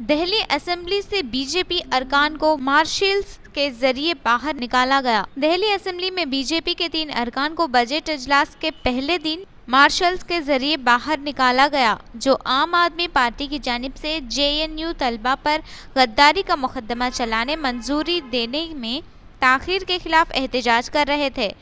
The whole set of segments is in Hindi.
दिल्ली असेंबली से बीजेपी अरकान को मार्शल्स के जरिए बाहर निकाला गया। दिल्ली असेंबली में बीजेपी के 3 अरकान को बजट इजलास के पहले दिन मार्शल्स के जरिए बाहर निकाला गया, जो आम आदमी पार्टी की जानिब से जेएनयू तलबा पर गद्दारी का मुकदमा चलाने मंजूरी देने में ताखीर के खिलाफ एहतजाज कर रहे थे।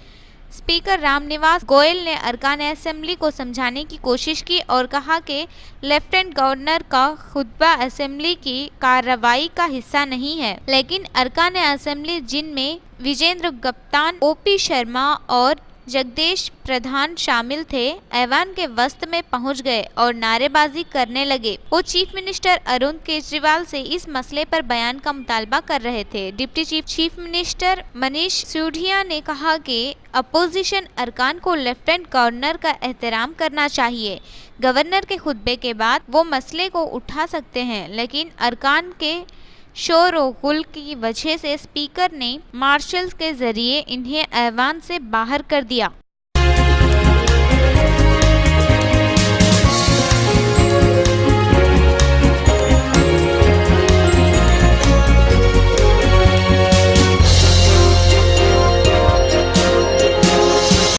स्पीकर रामनिवास गोयल ने अरकान असेंबली को समझाने की कोशिश की और कहा कि लेफ्टिनेंट गवर्नर का खुतबा असेंबली की कार्रवाई का हिस्सा नहीं है, लेकिन अरकान असेंबली जिनमें विजेंद्र गुप्ता, ओपी शर्मा और जगदीश प्रधान शामिल थे, ऐवान के वस्त में पहुंच गए और नारेबाजी करने लगे। वो चीफ मिनिस्टर अरुण केजरीवाल से इस मसले पर बयान का मुतालबा कर रहे थे। Deputy chief minister Manish Sisodia ने कहा कि अपोजिशन अरकान को लेफ्टिनेंट गवर्नर का एहतराम करना चाहिए। गवर्नर के खुतबे के बाद वो मसले को उठा सकते हैं, लेकिन अरकान के शोर और गुल की वजह से स्पीकर ने मार्शल्स के जरिए इन्हें ऐवान से बाहर कर दिया।